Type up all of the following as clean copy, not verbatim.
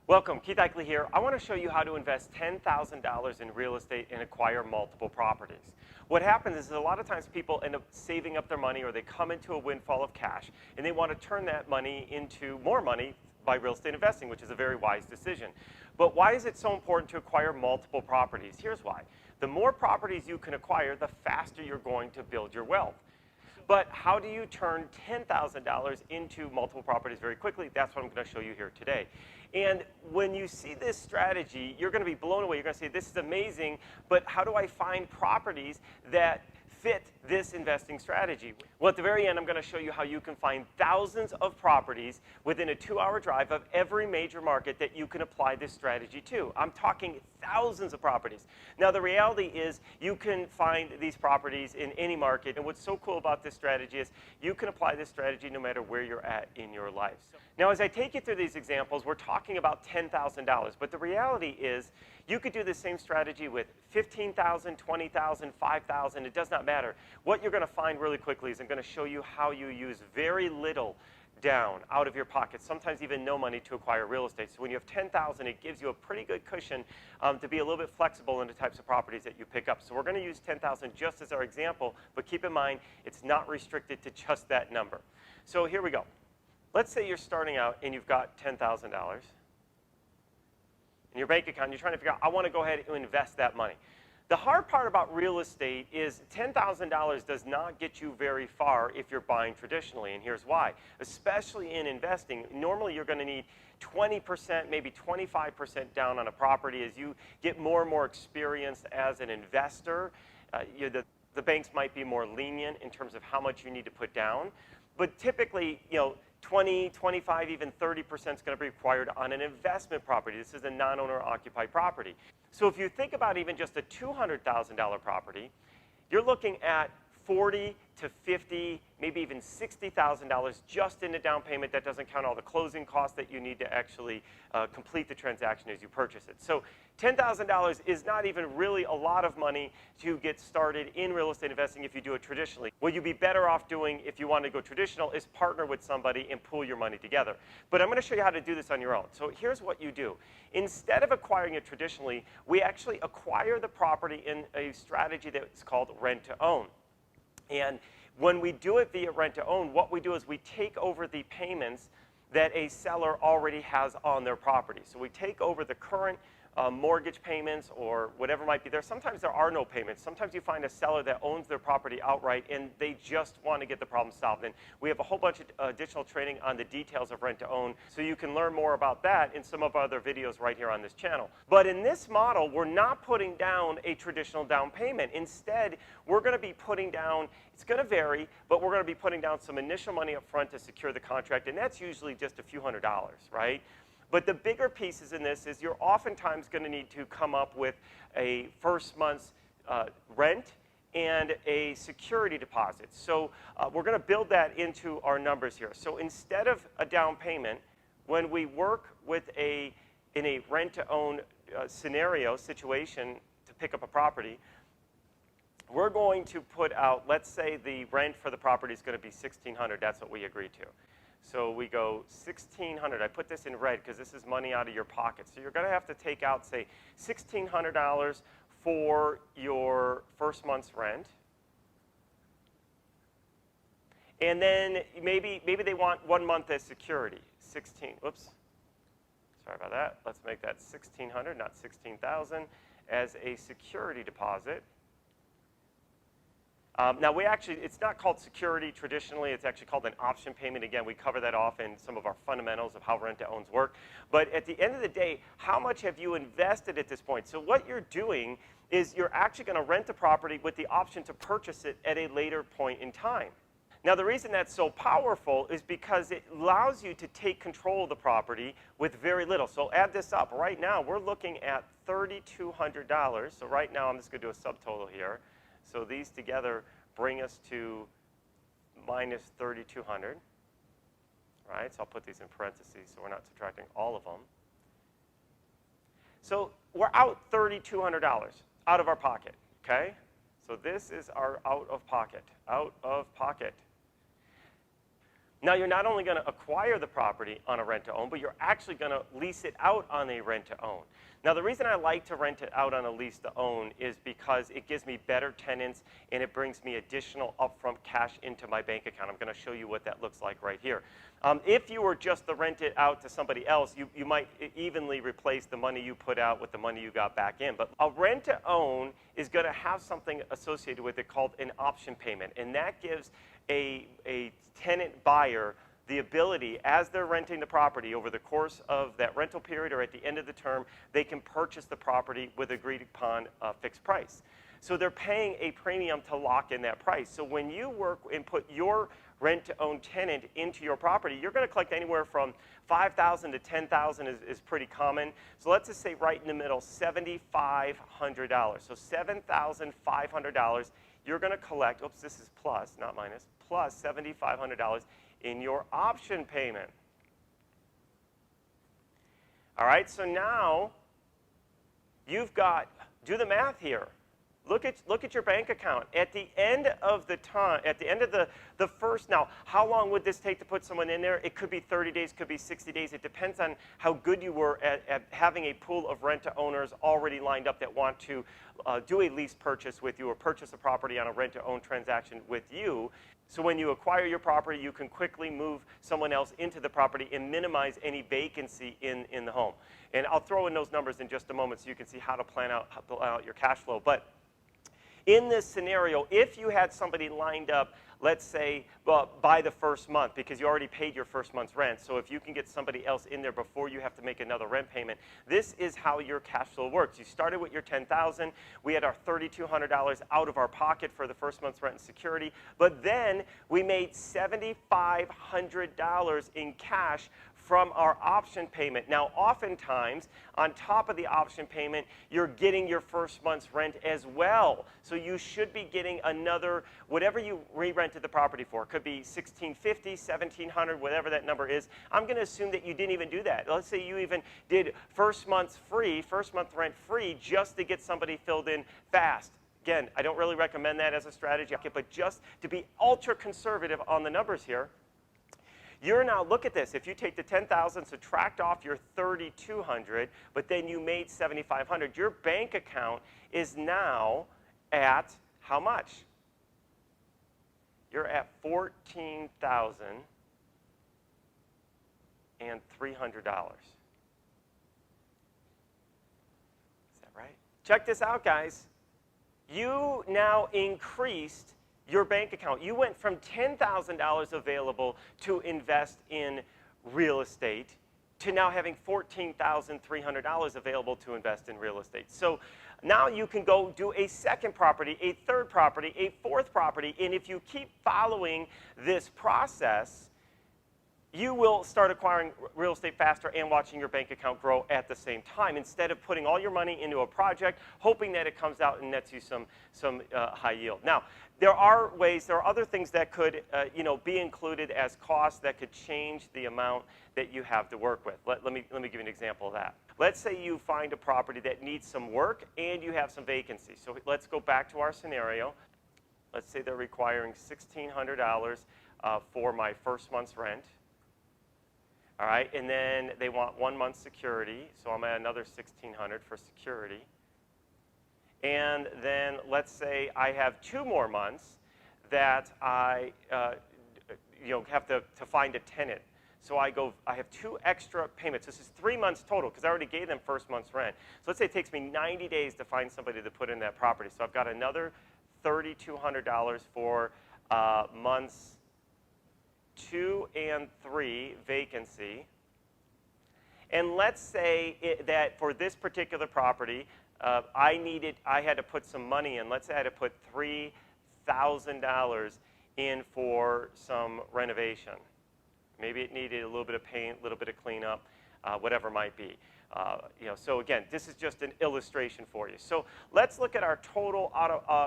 Welcome, Keith Eichley here. I want to show you how to invest $10,000 in real estate and acquire multiple properties. What happens is a lot of times people end up saving up their money, or they come into a windfall of cash and they want to turn that money into more money by real estate investing, which is a very wise decision. But why is it so important to acquire multiple properties? Here's why. The more properties you can acquire, the faster you're going to build your wealth. But how do you turn $10,000 into multiple properties very quickly? That's what I'm going to show you here today. And when you see this strategy, you're going to be blown away. You're going to say, this is amazing, but how do I find properties that fit this investing strategy? Well, at the very end, I'm going to show you how you can find thousands of properties within a 2-hour drive of every major market that you can apply this strategy to. I'm talking thousands of properties. Now, the reality is you can find these properties in any market, and what's so cool about this strategy is you can apply this strategy no matter where you're at in your life. Now, as I take you through these examples, we're talking about $10,000, but the reality is you could do the same strategy with $15,000, $20,000, $5,000. It does not matter. What you're going to find really quickly is I'm going to show you how you use very little down out of your pocket, sometimes even no money, to acquire real estate. So when you have $10,000, it gives you a pretty good cushion to be a little bit flexible in the types of properties that you pick up. So we're going to use $10,000 just as our example, but keep in mind it's not restricted to just that number. So here we go. Let's say you're starting out and you've got $10,000 in your bank account, and you're trying to figure out, I want to go ahead and invest that money. The hard part about real estate is $10,000 does not get you very far if you're buying traditionally, and here's why. Especially in investing, normally you're going to need 20%, maybe 25% down on a property. As you get more and more experienced as an investor, the banks might be more lenient in terms of how much you need to put down. But typically, 20, 25, even 30% is going to be required on an investment property. This is a non-owner occupied property. So if you think about even just a $200,000 property, you're looking at $40,000 to $50,000, maybe even $60,000 just in the down payment. That doesn't count all the closing costs that you need to actually complete the transaction as you purchase it. So $10,000 is not even really a lot of money to get started in real estate investing if you do it traditionally. What you'd be better off doing if you want to go traditional is partner with somebody and pool your money together. But I'm going to show you how to do this on your own. So here's what you do. Instead of acquiring it traditionally, we actually acquire the property in a strategy that's called rent to own. And when we do it via rent-to-own, what we do is we take over the payments that a seller already has on their property. So we take over the current mortgage payments or whatever might be there. Sometimes there are no payments. Sometimes you find a seller that owns their property outright and they just want to get the problem solved. And we have a whole bunch of additional training on the details of rent-to-own, so you can learn more about that in some of our other videos right here on this channel. But in this model, we're not putting down a traditional down payment. Instead, we're going to be putting down, it's going to vary, but we're going to be putting down some initial money up front to secure the contract, and that's usually just a few $100s, right? But the bigger pieces in this is you're oftentimes going to need to come up with a first month's rent and a security deposit. So we're going to build that into our numbers here. So instead of a down payment, when we work with in a rent-to-own situation to pick up a property, we're going to put out, let's say the rent for the property is going to be $1,600. That's what we agreed to. So we go $1,600. I put this in red because this is money out of your pocket. So you're going to have to take out, say, $1,600 for your first month's rent. And then maybe they want 1 month as security. Oops. Sorry about that. Let's make that $1,600, not $16,000, as a security deposit. Now, it's not called security traditionally. It's actually called an option payment. Again, we cover that off in some of our fundamentals of how rent-to-owns work. But at the end of the day, how much have you invested at this point? So what you're doing is you're actually going to rent the property with the option to purchase it at a later point in time. Now, the reason that's so powerful is because it allows you to take control of the property with very little. So add this up. Right now, we're looking at $3,200. So right now, I'm just going to do a subtotal here. So these together bring us to minus 3,200, right? So I'll put these in parentheses so we're not subtracting all of them. So we're out $3,200 out of our pocket, okay? So this is our out of pocket. Now, you're not only going to acquire the property on a rent-to-own, but you're actually going to lease it out on a rent-to-own. Now, the reason I like to rent it out on a lease-to-own is because it gives me better tenants and it brings me additional upfront cash into my bank account. I'm going to show you what that looks like right here. If you were just to rent it out to somebody else, you might evenly replace the money you put out with the money you got back in. But a rent-to-own is going to have something associated with it called an option payment, and that gives a tenant buyer the ability, as they're renting the property over the course of that rental period or at the end of the term, they can purchase the property with agreed upon fixed price. So they're paying a premium to lock in that price. So when you work and put your rent-to-own tenant into your property, you're going to collect anywhere from $5,000 to $10,000 is pretty common. So let's just say right in the middle, $7,500. So $7,500 you're going to collect, oops, this is plus, not minus, plus $7,500 in your option payment. All right, so now you've got, do the math here. Look at your bank account. At the end of the time, at the end of the first, now, how long would this take to put someone in there? It could be 30 days, could be 60 days. It depends on how good you were at having a pool of rent-to-owners already lined up that want to do a lease purchase with you or purchase a property on a rent-to-own transaction with you. So when you acquire your property, you can quickly move someone else into the property and minimize any vacancy in the home. And I'll throw in those numbers in just a moment so you can see how to plan out your cash flow. But in this scenario, if you had somebody lined up, let's say, by the first month, because you already paid your first month's rent, so if you can get somebody else in there before you have to make another rent payment, this is how your cash flow works. You started with your $10,000. We had our $3,200 out of our pocket for the first month's rent and security, but then we made $7,500 in cash from our option payment. Now, oftentimes, on top of the option payment, you're getting your first month's rent as well. So you should be getting another, whatever you re-rented the property for. It could be $1,650, $1,700, whatever that number is. I'm going to assume that you didn't even do that. Let's say you even did first month rent free, just to get somebody filled in fast. Again, I don't really recommend that as a strategy, but just to be ultra conservative on the numbers here, you're now, look at this, if you take the $10,000, subtract off your $3,200, but then you made $7,500, your bank account is now at how much? You're at $14,300. Is that right? Check this out, guys. You now increased your bank account. You went from $10,000 available to invest in real estate to now having $14,300 available to invest in real estate. So now you can go do a second property, a third property, a fourth property, and if you keep following this process, you will start acquiring real estate faster and watching your bank account grow at the same time, instead of putting all your money into a project, hoping that it comes out and nets you some high yield. Now, there are other things that could be included as costs that could change the amount that you have to work with. Let me give you an example of that. Let's say you find a property that needs some work and you have some vacancy. So let's go back to our scenario. Let's say they're requiring $1,600 for my first month's rent. All right, and then they want 1 month security, so I'm at another $1,600 for security. And then let's say I have 2 more months that I have to find a tenant. So I have 2 extra payments. This is 3 months total because I already gave them first month's rent. So let's say it takes me 90 days to find somebody to put in that property. So I've got another $3,200 for months 2 and 3 vacancy. And let's say that for this particular property, I had to put some money in. Let's say I had to put $3,000 in for some renovation. Maybe it needed a little bit of paint, a little bit of cleanup, whatever it might be. So again, this is just an illustration for you. So let's look at our total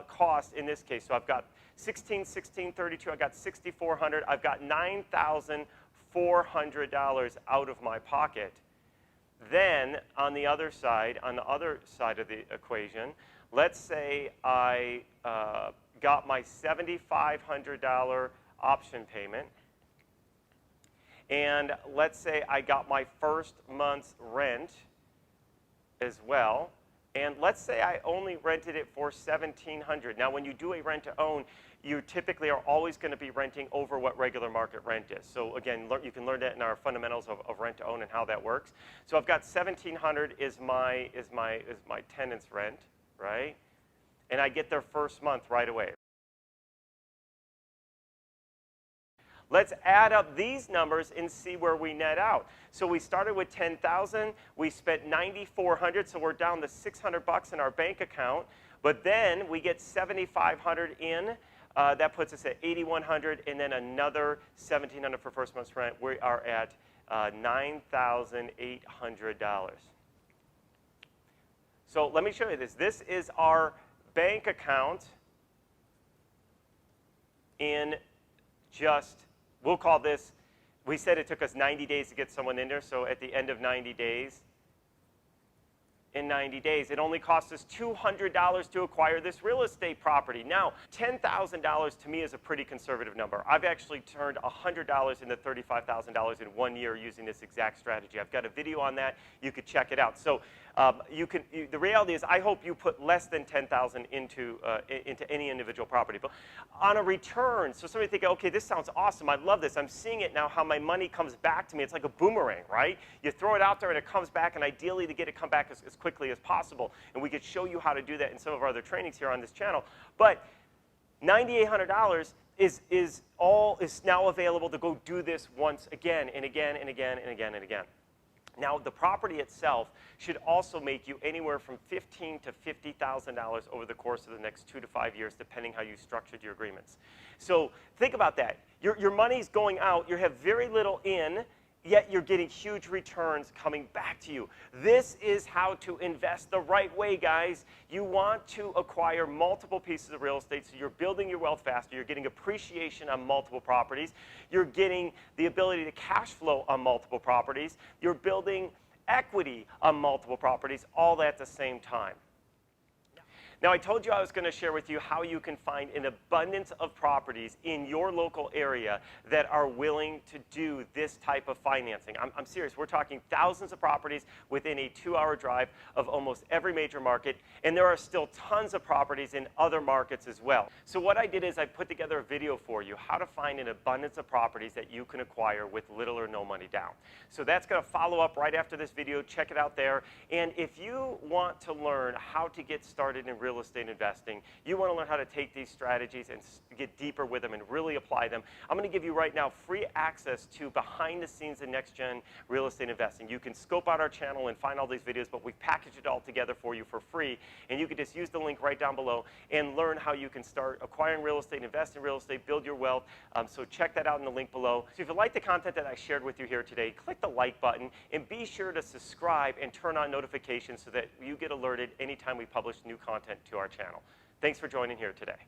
cost in this case. So I've got 16, 32, I've got $6,400, I've got $9,400 out of my pocket. Then on the other side of the equation, let's say I got my $7,500 option payment. And let's say I got my first month's rent as well. And let's say I only rented it for $1,700. Now, when you do a rent to own, you typically are always going to be renting over what regular market rent is. So again, you can learn that in our fundamentals of rent to own and how that works. So I've got $1,700 is my tenant's rent, right? And I get their first month right away. Let's add up these numbers and see where we net out. So we started with $10,000, we spent $9,400, so we're down to $600 in our bank account. But then we get $7,500 in. That puts us at $8,100, and then another $1,700 for first month's rent. We are at $9,800. So let me show you this. This is our bank account in just, we'll call this, we said it took us 90 days to get someone in there, so at the end of 90 days, in 90 days, it only cost us $200 to acquire this real estate property. Now, $10,000 to me is a pretty conservative number. I've actually turned $100 into $35,000 in 1 year using this exact strategy. I've got a video on that. You could check it out. So the reality is I hope you put less than $10,000 into any individual property. But on a return, so somebody think, okay, this sounds awesome. I love this. I'm seeing it now, how my money comes back to me. It's like a boomerang, right? You throw it out there and it comes back, and ideally to get it come back as quickly as possible. And we could show you how to do that in some of our other trainings here on this channel. But $9,800 is now available to go do this once again and again and again and again and again. Now, the property itself should also make you anywhere from $15,000 to $50,000 over the course of the next 2 to 5 years, depending how you structured your agreements. So think about that. Your money's going out. You have very little in, yet you're getting huge returns coming back to you. This is how to invest the right way, guys. You want to acquire multiple pieces of real estate, so you're building your wealth faster. You're getting appreciation on multiple properties. You're getting the ability to cash flow on multiple properties. You're building equity on multiple properties, all at the same time. Now, I told you I was going to share with you how you can find an abundance of properties in your local area that are willing to do this type of financing. I'm serious. We're talking thousands of properties within a 2-hour drive of almost every major market, and there are still tons of properties in other markets as well. So what I did is I put together a video for you how to find an abundance of properties that you can acquire with little or no money down. So that's going to follow up right after this video. Check it out there. And if you want to learn how to get started in real estate investing, you want to learn how to take these strategies and get deeper with them and really apply them, I'm going to give you right now free access to behind the scenes in NextGen Real Estate Investing. You can scope out our channel and find all these videos, but we've packaged it all together for you for free, and you can just use the link right down below and learn how you can start acquiring real estate, invest in real estate, build your wealth. So check that out in the link below. So if you like the content that I shared with you here today, click the like button and be sure to subscribe and turn on notifications so that you get alerted anytime we publish new content to our channel. Thanks for joining here today.